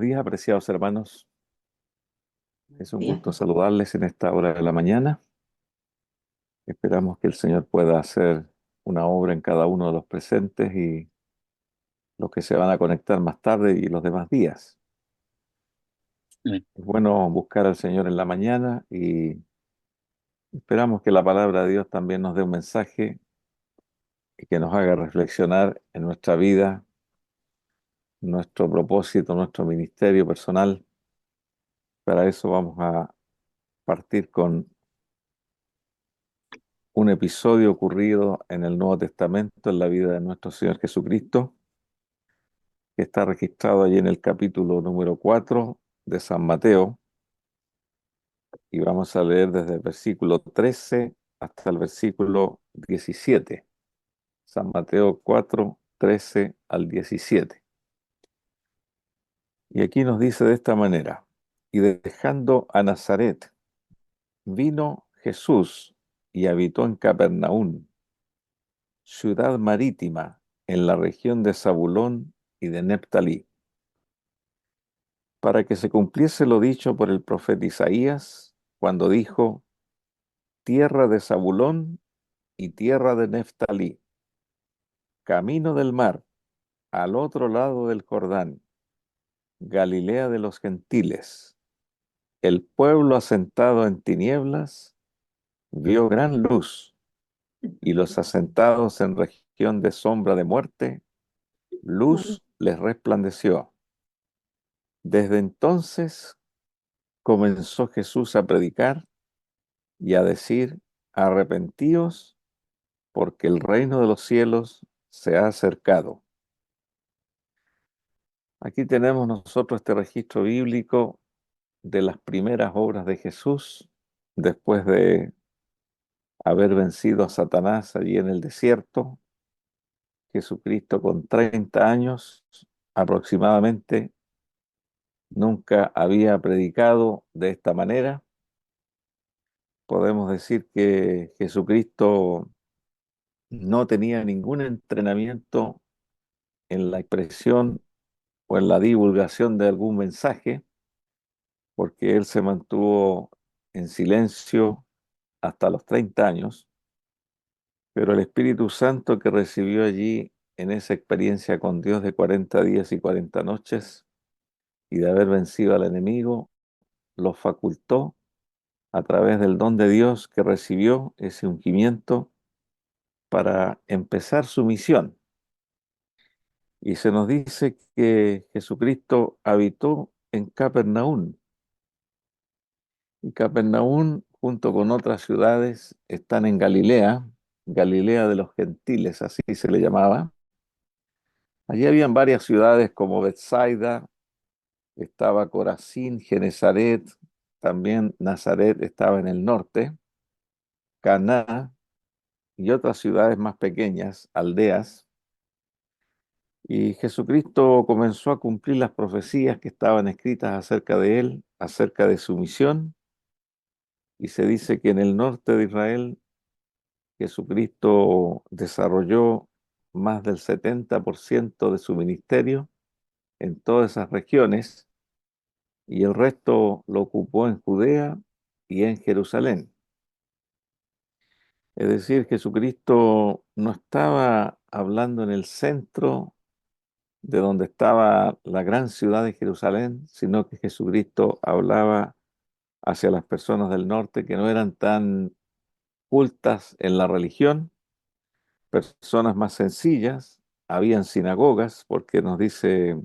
días, apreciados hermanos. Es un Días. gusto saludarles en esta hora de la mañana. Esperamos que el Señor pueda hacer una obra en cada uno de los presentes y los que se van a conectar más tarde y los demás días. Amén. Es bueno buscar al Señor en la mañana y esperamos que la palabra de Dios también nos dé un mensaje y que nos haga reflexionar en nuestra vida, nuestro propósito, nuestro ministerio personal. Para eso vamos a partir con un episodio ocurrido en el Nuevo Testamento en la vida de nuestro Señor Jesucristo, que está registrado allí en el capítulo número 4 de San Mateo, y vamos a leer desde el versículo 13 hasta el versículo 17. San Mateo 4, 13 al 17. Y aquí nos dice de esta manera: y dejando a Nazaret, vino Jesús y habitó en Capernaum, ciudad marítima, en la región de Zabulón y de Neftalí, para que se cumpliese lo dicho por el profeta Isaías, cuando dijo: tierra de Zabulón y tierra de Neftalí, camino del mar, al otro lado del Jordán, Galilea de los gentiles. El pueblo asentado en tinieblas vio gran luz, y los asentados en región de sombra de muerte, luz les resplandeció. Desde entonces comenzó Jesús a predicar y a decir: arrepentíos, porque el reino de los cielos se ha acercado. Aquí tenemos nosotros este registro bíblico de las primeras obras de Jesús, después de haber vencido a Satanás allí en el desierto. Jesucristo, con 30 años aproximadamente, nunca había predicado de esta manera. Podemos decir que Jesucristo no tenía ningún entrenamiento en la expresión o en la divulgación de algún mensaje, porque él se mantuvo en silencio hasta los 30 años, pero el Espíritu Santo que recibió allí en esa experiencia con Dios de 40 días y 40 noches y de haber vencido al enemigo, lo facultó a través del don de Dios que recibió, ese ungimiento, para empezar su misión. Y se nos dice que Jesucristo habitó en Capernaum. Y Capernaum, junto con otras ciudades, están en Galilea, Galilea de los gentiles, así se le llamaba. Allí habían varias ciudades como Bethsaida, estaba Corazín, Genezaret, también Nazaret estaba en el norte, Caná y otras ciudades más pequeñas, aldeas. Y Jesucristo comenzó a cumplir las profecías que estaban escritas acerca de él, acerca de su misión, y se dice que en el norte de Israel Jesucristo desarrolló más del 70% de su ministerio en todas esas regiones, y el resto lo ocupó en Judea y en Jerusalén. Es decir, Jesucristo no estaba hablando en el centro de donde estaba la gran ciudad de Jerusalén, sino que Jesucristo hablaba hacia las personas del norte que no eran tan cultas en la religión, personas más sencillas. Habían sinagogas, porque nos dice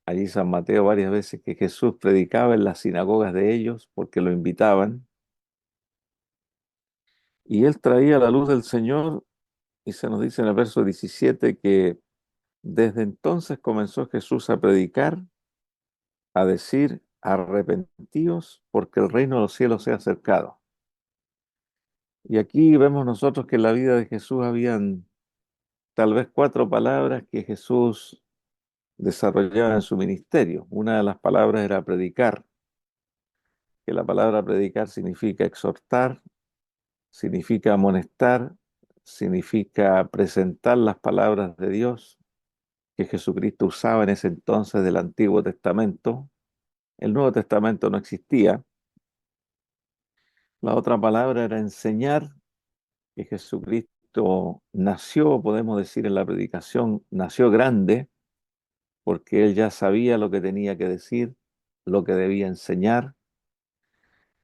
allí San Mateo varias veces que Jesús predicaba en las sinagogas de ellos porque lo invitaban, y él traía la luz del Señor, y se nos dice en el verso 17 que desde entonces comenzó Jesús a predicar, a decir: arrepentíos, porque el reino de los cielos se ha acercado. Y aquí vemos nosotros que en la vida de Jesús habían tal vez cuatro palabras que Jesús desarrollaba en su ministerio. Una de las palabras era predicar, que la palabra predicar significa exhortar, significa amonestar, significa presentar las palabras de Dios, que Jesucristo usaba en ese entonces del Antiguo Testamento. El Nuevo Testamento no existía. La otra palabra era enseñar, que Jesucristo nació, podemos decir en la predicación, nació grande, porque él ya sabía lo que tenía que decir, lo que debía enseñar.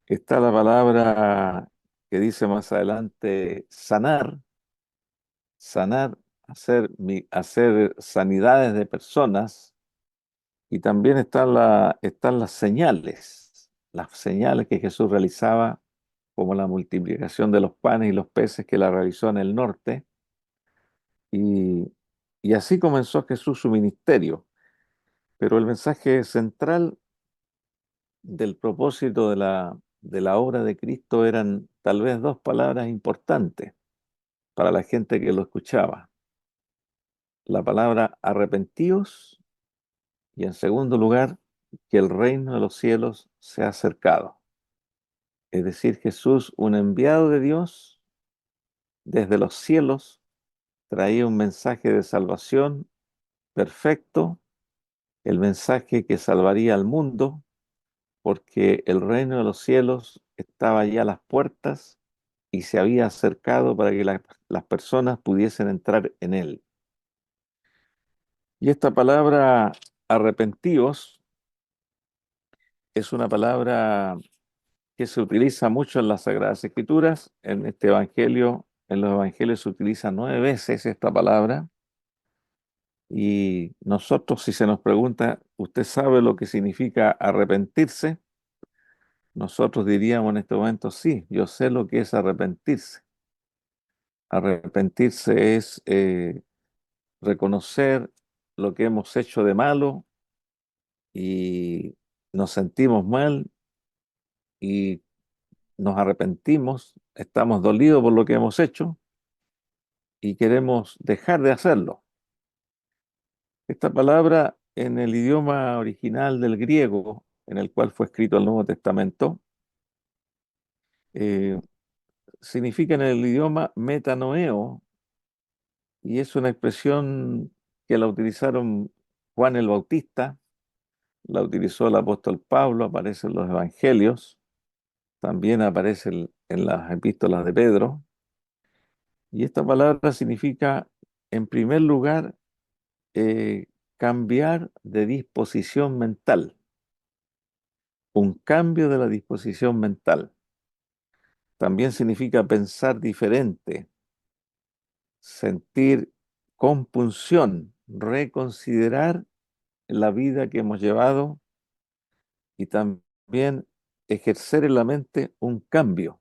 Está la palabra que dice más adelante, sanar, sanar, hacer sanidades de personas, y también están las señales que Jesús realizaba, como la multiplicación de los panes y los peces que la realizó en el norte, y, y así comenzó Jesús su ministerio. Pero el mensaje central del propósito de la obra de Cristo eran tal vez dos palabras importantes para la gente que lo escuchaba. La palabra arrepentíos y en segundo lugar, que el reino de los cielos se ha acercado. Es decir, Jesús, un enviado de Dios desde los cielos, traía un mensaje de salvación perfecto, el mensaje que salvaría al mundo, porque el reino de los cielos estaba ya a las puertas y se había acercado para que las personas pudiesen entrar en él. Y esta palabra arrepentíos es una palabra que se utiliza mucho en las Sagradas Escrituras. En este Evangelio, en los Evangelios se utiliza 9 veces esta palabra. Y nosotros, si se nos pregunta, ¿usted sabe lo que significa arrepentirse? Nosotros diríamos en este momento, sí, yo sé lo que es arrepentirse. Arrepentirse es reconocer lo que hemos hecho de malo y nos sentimos mal y nos arrepentimos, estamos dolidos por lo que hemos hecho y queremos dejar de hacerlo. Esta palabra en el idioma original del griego, en el cual fue escrito el Nuevo Testamento, eh, significa en el idioma metanoeo, y es una expresión que la utilizaron Juan el Bautista, la utilizó el apóstol Pablo, aparece en los evangelios, también aparece en las epístolas de Pedro, y esta palabra significa, en primer lugar, eh, cambiar de disposición mental, un cambio de la disposición mental. También significa pensar diferente, sentir compunción, reconsiderar la vida que hemos llevado y también ejercer en la mente un cambio.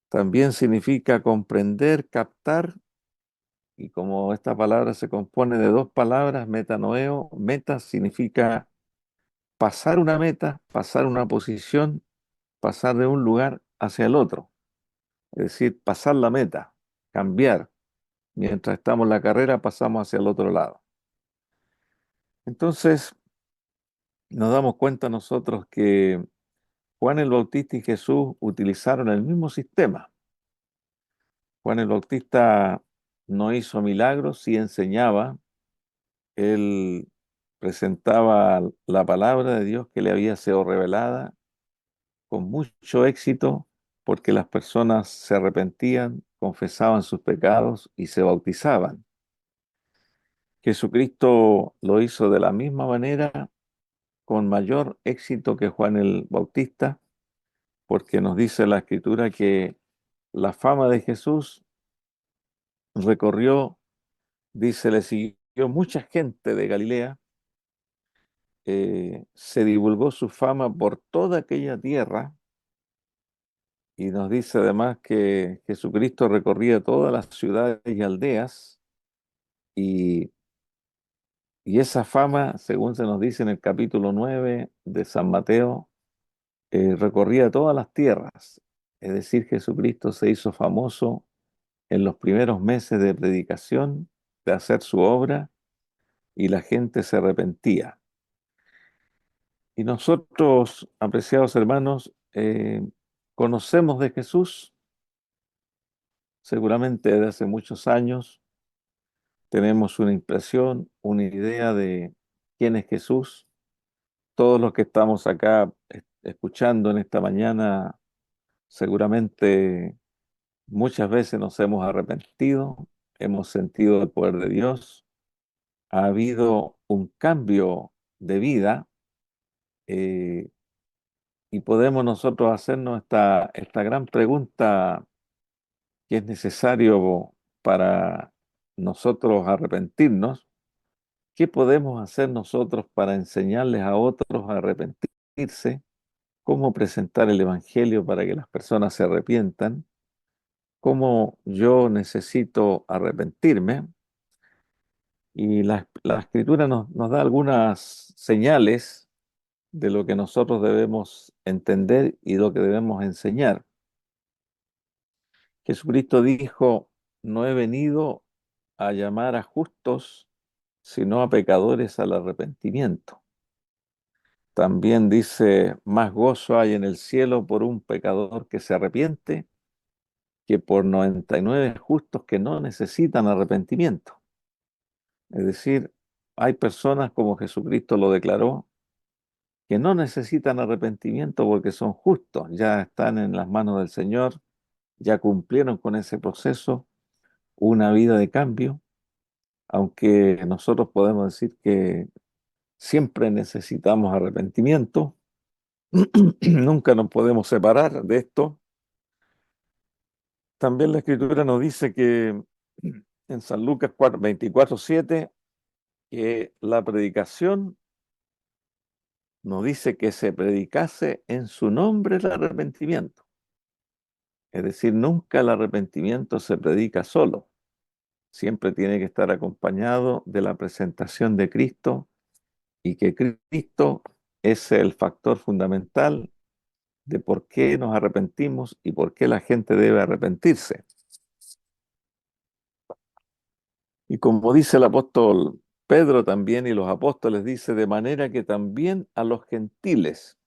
También significa comprender, captar, y como esta palabra se compone de dos palabras, metanoeo, meta significa pasar una meta, pasar una posición, pasar de un lugar hacia el otro, es decir, pasar la meta, cambiar. Mientras estamos en la carrera, pasamos hacia el otro lado. Entonces, nos damos cuenta nosotros que Juan el Bautista y Jesús utilizaron el mismo sistema. Juan el Bautista no hizo milagros, sí enseñaba. Él presentaba la palabra de Dios que le había sido revelada con mucho éxito, porque las personas se arrepentían, confesaban sus pecados y se bautizaban. Jesucristo lo hizo de la misma manera, con mayor éxito que Juan el Bautista, porque nos dice la Escritura que la fama de Jesús recorrió, dice, le siguió mucha gente de Galilea, se divulgó su fama por toda aquella tierra, y nos dice además que Jesucristo recorría todas las ciudades y aldeas, y, y esa fama, según se nos dice en el capítulo 9 de San Mateo, recorría todas las tierras. Es decir, Jesucristo se hizo famoso en los primeros meses de predicación, de hacer su obra, y la gente se arrepentía. Y nosotros, apreciados hermanos, conocemos de Jesús seguramente desde hace muchos años, tenemos una impresión, una idea de quién es Jesús. Todos los que estamos acá escuchando en esta mañana, seguramente muchas veces nos hemos arrepentido, hemos sentido el poder de Dios, ha habido un cambio de vida, eh, y podemos nosotros hacernos esta gran pregunta que es necesario para nosotros arrepentirnos. ¿Qué podemos hacer nosotros para enseñarles a otros a arrepentirse? ¿Cómo presentar el Evangelio para que las personas se arrepientan? ¿Cómo yo necesito arrepentirme? Y la Escritura nos da algunas señales de lo que nosotros debemos entender y lo que debemos enseñar. Jesucristo dijo, no he venido a llamar a justos, sino a pecadores al arrepentimiento. También dice, más gozo hay en el cielo por un pecador que se arrepiente que por 99 justos que no necesitan arrepentimiento. Es decir, hay personas, como Jesucristo lo declaró, que no necesitan arrepentimiento porque son justos, ya están en las manos del Señor, ya cumplieron con ese proceso, una vida de cambio, aunque nosotros podemos decir que siempre necesitamos arrepentimiento, nunca nos podemos separar de esto. También la Escritura nos dice que en San Lucas 24:7, que la predicación nos dice que se predicase en su nombre el arrepentimiento. Es decir, nunca el arrepentimiento se predica solo, siempre tiene que estar acompañado de la presentación de Cristo y que Cristo es el factor fundamental de por qué nos arrepentimos y por qué la gente debe arrepentirse. Y como dice el apóstol Pedro también y los apóstoles, dice, de manera que también a los gentiles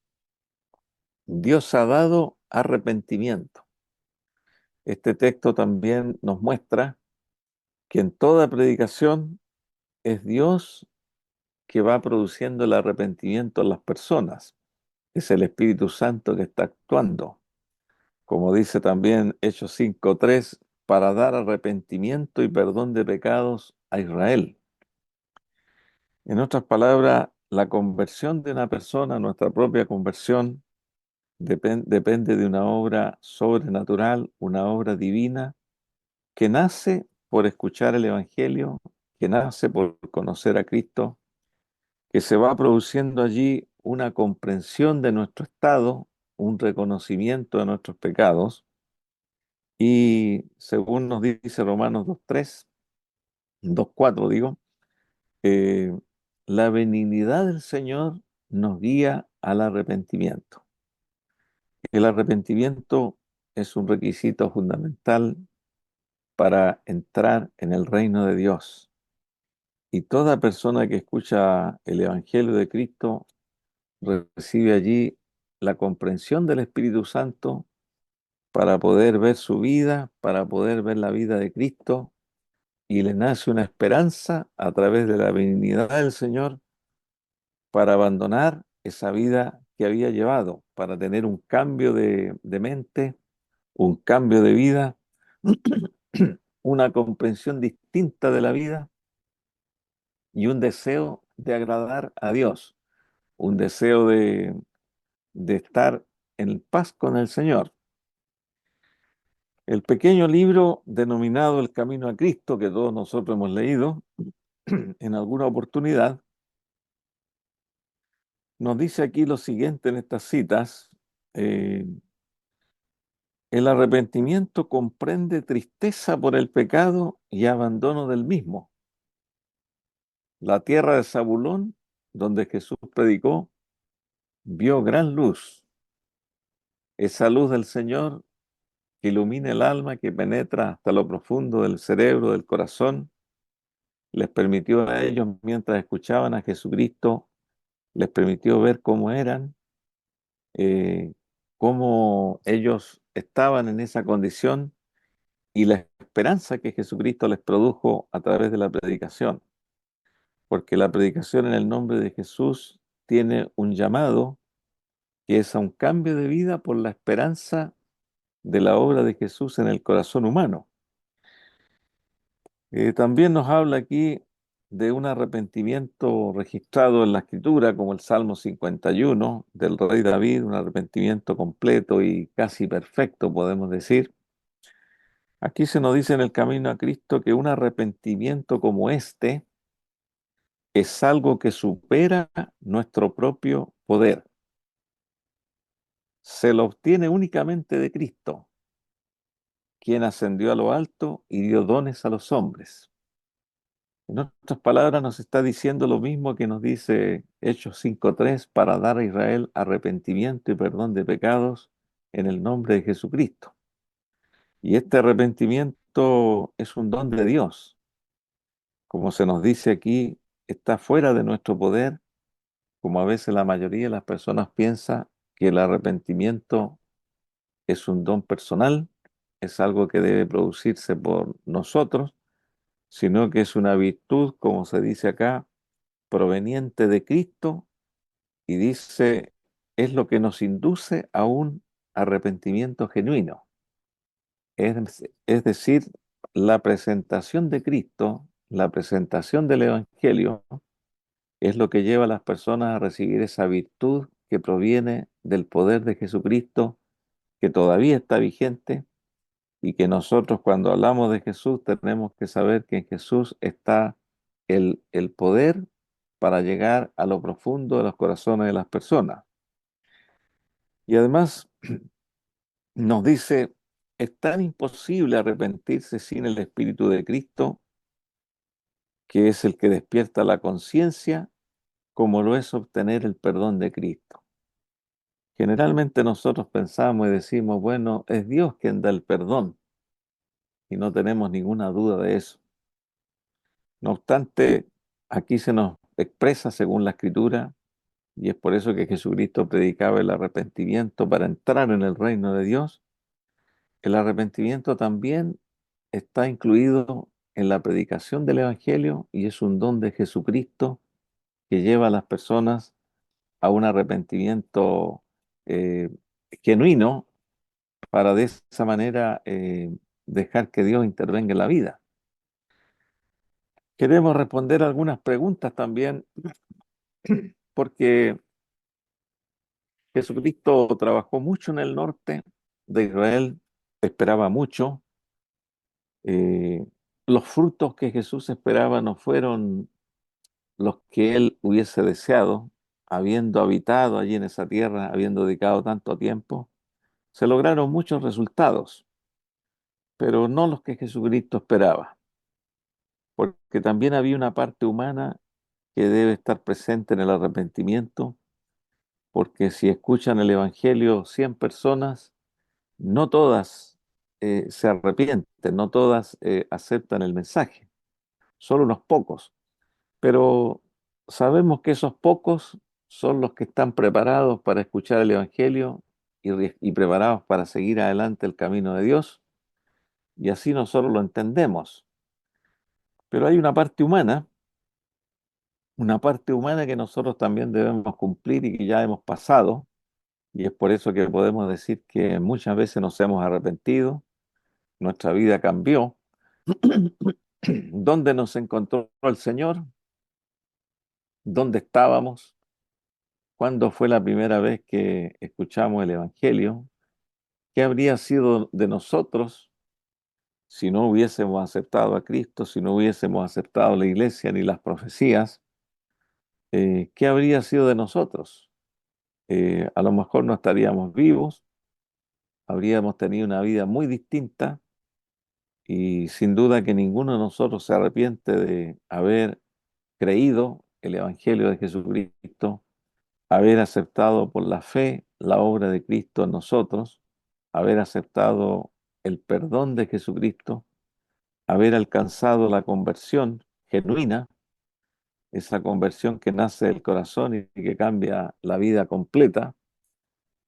Dios ha dado arrepentimiento. Este texto también nos muestra que en toda predicación es Dios que va produciendo el arrepentimiento en las personas. Es el Espíritu Santo que está actuando. Como dice también Hechos 5:3, para dar arrepentimiento y perdón de pecados a Israel. En otras palabras, la conversión de una persona, nuestra propia conversión, depende de una obra sobrenatural, una obra divina, que nace por escuchar el Evangelio, que nace por conocer a Cristo, que se va produciendo allí una comprensión de nuestro estado, un reconocimiento de nuestros pecados, y según nos dice Romanos 2:3, 2:4 digo, eh, la benignidad del Señor nos guía al arrepentimiento. El arrepentimiento es un requisito fundamental para entrar en el reino de Dios. Y toda persona que escucha el Evangelio de Cristo recibe allí la comprensión del Espíritu Santo para poder ver su vida, para poder ver la vida de Cristo, y le nace una esperanza a través de la benignidad del Señor para abandonar esa vida que había llevado, para tener un cambio de mente, un cambio de vida, una comprensión distinta de la vida y un deseo de agradar a Dios, un deseo de estar en paz con el Señor. El pequeño libro denominado El Camino a Cristo, que todos nosotros hemos leído en alguna oportunidad, nos dice aquí lo siguiente en estas citas. eh, el arrepentimiento comprende tristeza por el pecado y abandono del mismo. La tierra de Zabulón, donde Jesús predicó, vio gran luz. Esa luz del Señor que ilumina el alma, que penetra hasta lo profundo del cerebro, del corazón, les permitió a ellos, mientras escuchaban a Jesucristo, les permitió ver cómo eran, cómo ellos estaban en esa condición, y les esperanza que Jesucristo les produjo a través de la predicación, porque la predicación en el nombre de Jesús tiene un llamado que es a un cambio de vida por la esperanza de la obra de Jesús en el corazón humano. También nos habla aquí de un arrepentimiento registrado en la Escritura, como el Salmo 51 del rey David, un arrepentimiento completo y casi perfecto, podemos decir. Aquí se nos dice en el camino a Cristo que un arrepentimiento como este es algo que supera nuestro propio poder. Se lo obtiene únicamente de Cristo, quien ascendió a lo alto y dio dones a los hombres. En otras palabras, nos está diciendo lo mismo que nos dice Hechos 5:3 para dar a Israel arrepentimiento y perdón de pecados en el nombre de Jesucristo. Y este arrepentimiento es un don de Dios. Como se nos dice aquí, está fuera de nuestro poder, como a veces la mayoría de las personas piensa que el arrepentimiento es un don personal, es algo que debe producirse por nosotros, sino que es una virtud, como se dice acá, proveniente de Cristo y dice, es lo que nos induce a un arrepentimiento genuino. Es decir, la presentación de Cristo, la presentación del Evangelio, es lo que lleva a las personas a recibir esa virtud que proviene del poder de Jesucristo, que todavía está vigente y que nosotros cuando hablamos de Jesús tenemos que saber que en Jesús está el poder para llegar a lo profundo de los corazones de las personas. Y además nos dice, es tan imposible arrepentirse sin el Espíritu de Cristo, que es el que despierta la conciencia, como lo es obtener el perdón de Cristo. Generalmente nosotros pensamos y decimos, bueno, es Dios quien da el perdón, y no tenemos ninguna duda de eso. No obstante, aquí se nos expresa según la Escritura, y es por eso que Jesucristo predicaba el arrepentimiento para entrar en el reino de Dios. El arrepentimiento también está incluido en la predicación del Evangelio y es un don de Jesucristo que lleva a las personas a un arrepentimiento eh, genuino para de esa manera dejar que Dios intervenga en la vida. Queremos responder algunas preguntas también porque Jesucristo trabajó mucho en el norte de Israel, esperaba mucho. eh, los frutos que Jesús esperaba no fueron los que él hubiese deseado, habiendo habitado allí en esa tierra, habiendo dedicado tanto tiempo. Se lograron muchos resultados, pero no los que Jesucristo esperaba, porque también había una parte humana que debe estar presente en el arrepentimiento, porque si escuchan el Evangelio 100 personas, no todas se arrepienten, no todas aceptan el mensaje, solo unos pocos. Pero sabemos que esos pocos son los que están preparados para escuchar el Evangelio y preparados para seguir adelante el camino de Dios, y así nosotros lo entendemos. Pero hay una parte humana que nosotros también debemos cumplir y que ya hemos pasado, y es por eso que podemos decir que muchas veces nos hemos arrepentido, nuestra vida cambió. ¿Dónde nos encontró el Señor? ¿Dónde estábamos? ¿Cuándo fue la primera vez que escuchamos el Evangelio? ¿Qué habría sido de nosotros si no hubiésemos aceptado a Cristo, si no hubiésemos aceptado la iglesia ni las profecías? ¿Qué habría sido de nosotros? A lo mejor no estaríamos vivos, habríamos tenido una vida muy distinta y sin duda que ninguno de nosotros se arrepiente de haber creído el Evangelio de Jesucristo, haber aceptado por la fe la obra de Cristo en nosotros, haber aceptado el perdón de Jesucristo, haber alcanzado la conversión genuina, esa conversión que nace del corazón y que cambia la vida completa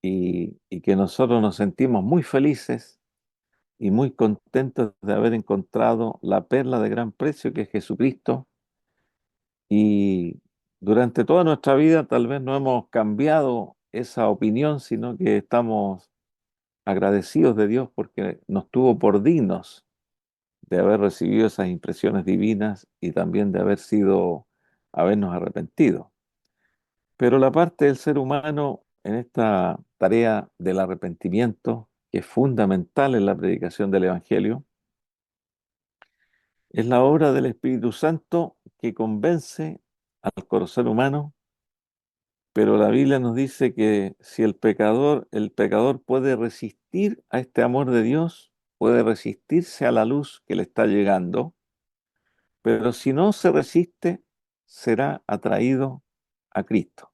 y que nosotros nos sentimos muy felices y muy contentos de haber encontrado la perla de gran precio que es Jesucristo. Y durante toda nuestra vida tal vez no hemos cambiado esa opinión, sino que estamos agradecidos de Dios porque nos tuvo por dignos de haber recibido esas impresiones divinas y también de habernos arrepentido. Pero la parte del ser humano en esta tarea del arrepentimiento, que es fundamental en la predicación del Evangelio, es la obra del Espíritu Santo que convence al corazón humano, pero la Biblia nos dice que si el pecador puede resistir a este amor de Dios, puede resistirse a la luz que le está llegando, pero si no se resiste, será atraído a Cristo.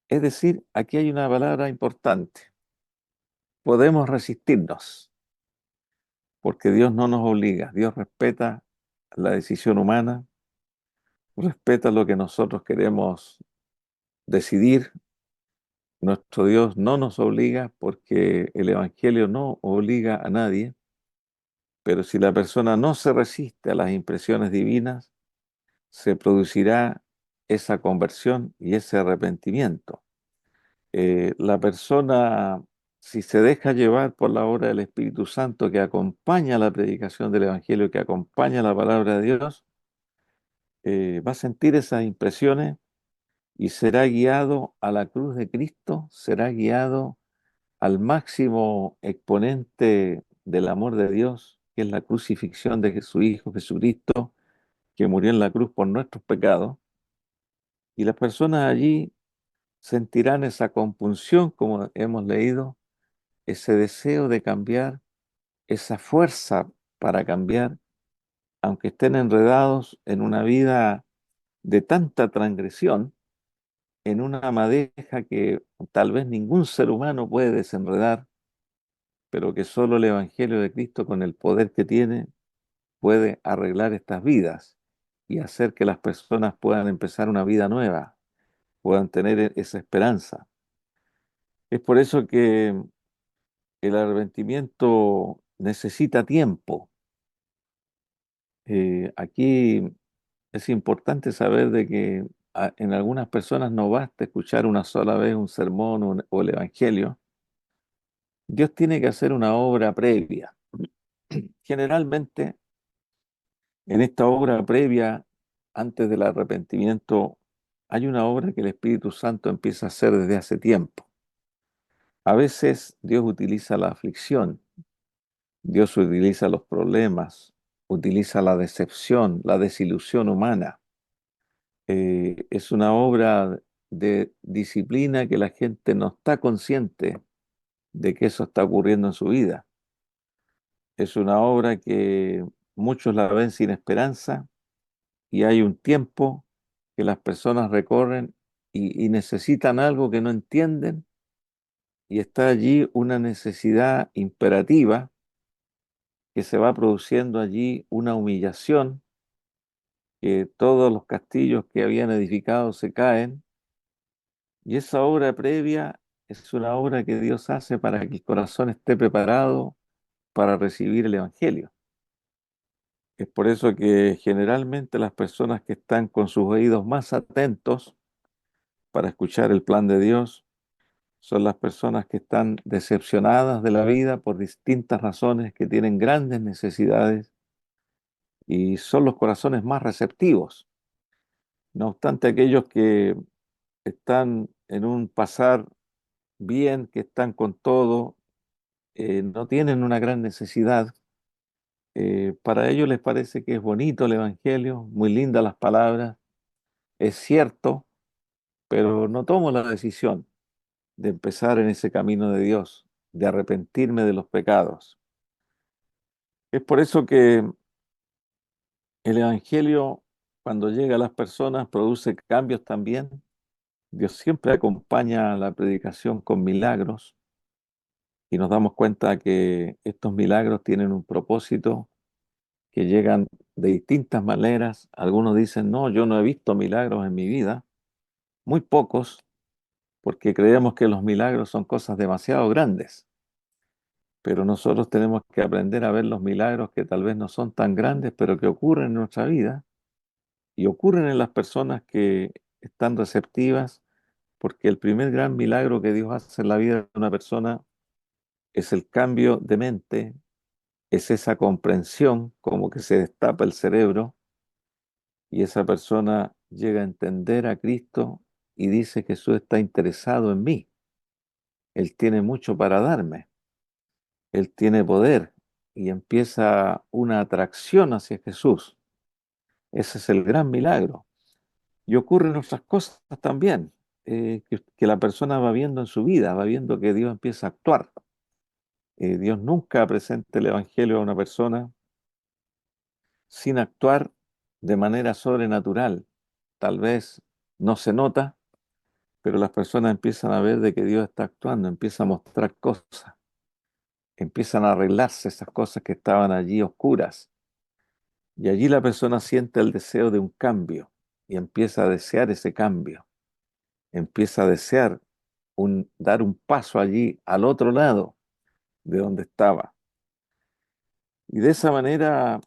Es decir, aquí hay una palabra importante. Podemos resistirnos, porque Dios no nos obliga. Dios respeta la decisión humana, respeta lo que nosotros queremos decidir. Nuestro Dios no nos obliga porque el Evangelio no obliga a nadie, pero si la persona no se resiste a las impresiones divinas, se producirá esa conversión y ese arrepentimiento. La persona, si se deja llevar por la obra del Espíritu Santo que acompaña la predicación del Evangelio, que acompaña la palabra de Dios, va a sentir esas impresiones y será guiado a la cruz de Cristo, será guiado al máximo exponente del amor de Dios, que es la crucifixión de su Hijo Jesucristo, que murió en la cruz por nuestros pecados. Y las personas allí sentirán esa compunción, como hemos leído, ese deseo de cambiar, esa fuerza para cambiar, aunque estén enredados en una vida de tanta transgresión, en una madeja que tal vez ningún ser humano puede desenredar, pero que solo el Evangelio de Cristo, con el poder que tiene, puede arreglar estas vidas y hacer que las personas puedan empezar una vida nueva, puedan tener esa esperanza. Es por eso que el arrepentimiento necesita tiempo. Aquí es importante saber de que en algunas personas no basta escuchar una sola vez un sermón o el Evangelio. Dios tiene que hacer una obra previa. Generalmente, en esta obra previa, antes del arrepentimiento, hay una obra que el Espíritu Santo empieza a hacer desde hace tiempo. A veces Dios utiliza la aflicción, Dios utiliza los problemas, utiliza la decepción, la desilusión humana. Es una obra de disciplina que la gente no está consciente de que eso está ocurriendo en su vida. Es una obra que muchos la ven sin esperanza y hay un tiempo que las personas recorren y necesitan algo que no entienden y está allí una necesidad imperativa que se va produciendo allí una humillación, que todos los castillos que habían edificado se caen y esa obra previa es una obra que Dios hace para que el corazón esté preparado para recibir el Evangelio. Es por eso que generalmente las personas que están con sus oídos más atentos para escuchar el plan de Dios son las personas que están decepcionadas de la vida por distintas razones, que tienen grandes necesidades y son los corazones más receptivos. No obstante, aquellos que están en un pasar bien, que están con todo, no tienen una gran necesidad. Para ellos les parece que es bonito el Evangelio, muy lindas las palabras, es cierto, pero no tomo la decisión de empezar en ese camino de Dios, de arrepentirme de los pecados. Es por eso que el Evangelio, cuando llega a las personas, produce cambios también. Dios siempre acompaña la predicación con milagros y nos damos cuenta que estos milagros tienen un propósito, que llegan de distintas maneras. Algunos dicen, no, yo no he visto milagros en mi vida, muy pocos, porque creemos que los milagros son cosas demasiado grandes. pero nosotros tenemos que aprender a ver los milagros que tal vez no son tan grandes, pero que ocurren en nuestra vida y ocurren en las personas que están receptivas, porque el primer gran milagro que Dios hace en la vida de una persona es el cambio de mente, es esa comprensión, como que se destapa el cerebro y esa persona llega a entender a Cristo y dice: Jesús está interesado en mí, Él tiene mucho para darme, Él tiene poder, y empieza una atracción hacia Jesús. Ese es el gran milagro. Y ocurren otras cosas también, que la persona va viendo en su vida, va viendo que Dios empieza a actuar. Dios nunca presenta el Evangelio a una persona sin actuar de manera sobrenatural. Tal vez no se nota, pero las personas empiezan a ver de que Dios está actuando, empieza a mostrar cosas, empiezan a arreglarse esas cosas que estaban allí oscuras. Y allí la persona siente el deseo de un cambio y empieza a desear ese cambio, empieza a desear dar un paso allí al otro lado de donde estaba. Y de esa manera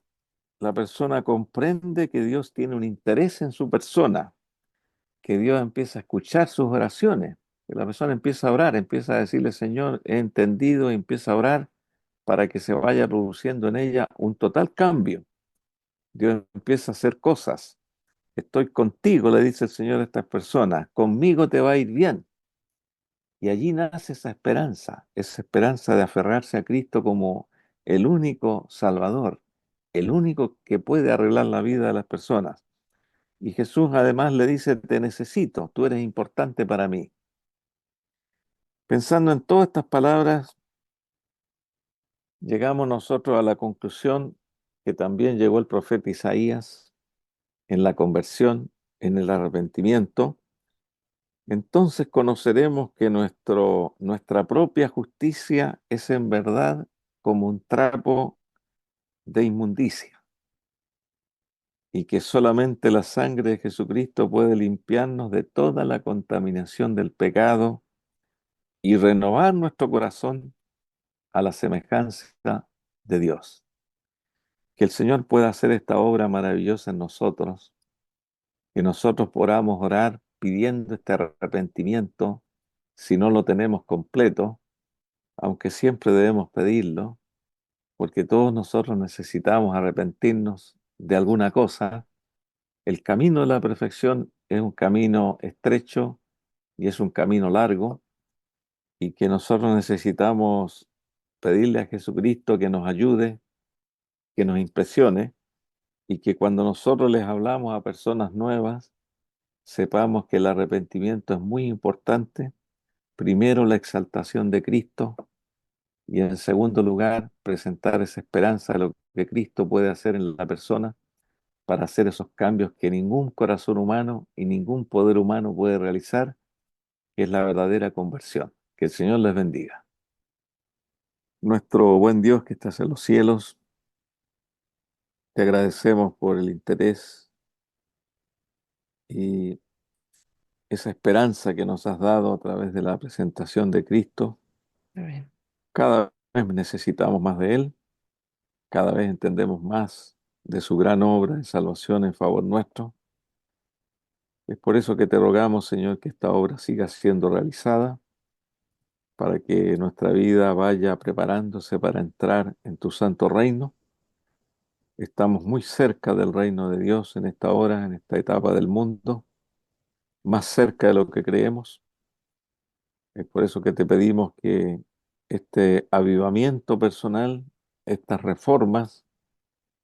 la persona comprende que Dios tiene un interés en su persona, que Dios empieza a escuchar sus oraciones, que la persona empieza a orar, empieza a decirle: Señor, he entendido, y empieza a orar para que se vaya produciendo en ella un total cambio. Dios empieza a hacer cosas. Estoy contigo, le dice el Señor a estas personas, conmigo te va a ir bien. Y allí nace esa esperanza de aferrarse a Cristo como el único Salvador, el único que puede arreglar la vida de las personas. Y Jesús además le dice: te necesito, tú eres importante para mí. Pensando en todas estas palabras, llegamos nosotros a la conclusión que también llegó el profeta Isaías en la conversión, en el arrepentimiento. Entonces conoceremos que nuestra propia justicia es en verdad como un trapo de inmundicia, y que solamente la sangre de Jesucristo puede limpiarnos de toda la contaminación del pecado y renovar nuestro corazón a la semejanza de Dios. Que el Señor pueda hacer esta obra maravillosa en nosotros, que nosotros podamos orar pidiendo este arrepentimiento si no lo tenemos completo, aunque siempre debemos pedirlo, porque todos nosotros necesitamos arrepentirnos de alguna cosa. El camino de la perfección es un camino estrecho y es un camino largo, y que nosotros necesitamos pedirle a Jesucristo que nos ayude, que nos impresione, y que cuando nosotros les hablamos a personas nuevas, sepamos que el arrepentimiento es muy importante. Primero, la exaltación de Cristo, y en segundo lugar, presentar esa esperanza de lo que Cristo puede hacer en la persona para hacer esos cambios que ningún corazón humano y ningún poder humano puede realizar, que es la verdadera conversión. Que el Señor les bendiga. Nuestro buen Dios que estás en los cielos, te agradecemos por el interés y esa esperanza que nos has dado a través de la presentación de Cristo. Amén. Cada vez necesitamos más de Él, cada vez entendemos más de su gran obra de salvación en favor nuestro. Es por eso que te rogamos, Señor, que esta obra siga siendo realizada, para que nuestra vida vaya preparándose para entrar en tu santo reino. Estamos muy cerca del reino de Dios en esta hora, en esta etapa del mundo, más cerca de lo que creemos. Es por eso que te pedimos que este avivamiento personal, estas reformas,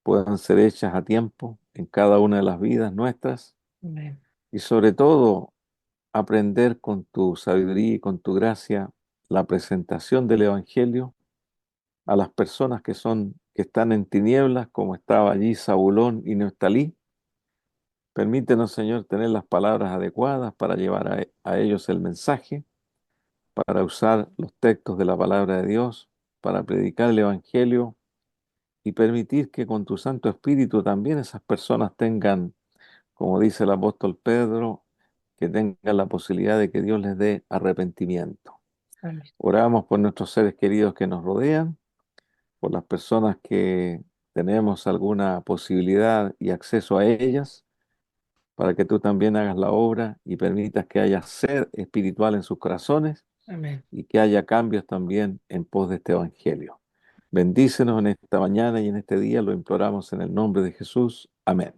puedan ser hechas a tiempo en cada una de las vidas nuestras, Amén. y sobre todo aprender con tu sabiduría y con tu gracia la presentación del Evangelio a las personas que están en tinieblas, como estaba allí Zabulón y Neftalí. Permítenos, Señor, tener las palabras adecuadas para llevar a ellos el mensaje, para usar los textos de la palabra de Dios, para predicar el Evangelio, y permitir que con tu Santo Espíritu también esas personas tengan, como dice el apóstol Pedro, que tengan la posibilidad de que Dios les dé arrepentimiento. Amén. Oramos por nuestros seres queridos que nos rodean, por las personas que tenemos alguna posibilidad y acceso a ellas, para que tú también hagas la obra y permitas que haya sed espiritual en sus corazones Amén. y que haya cambios también en pos de este evangelio. Bendícenos en esta mañana y en este día, lo imploramos en el nombre de Jesús. Amén.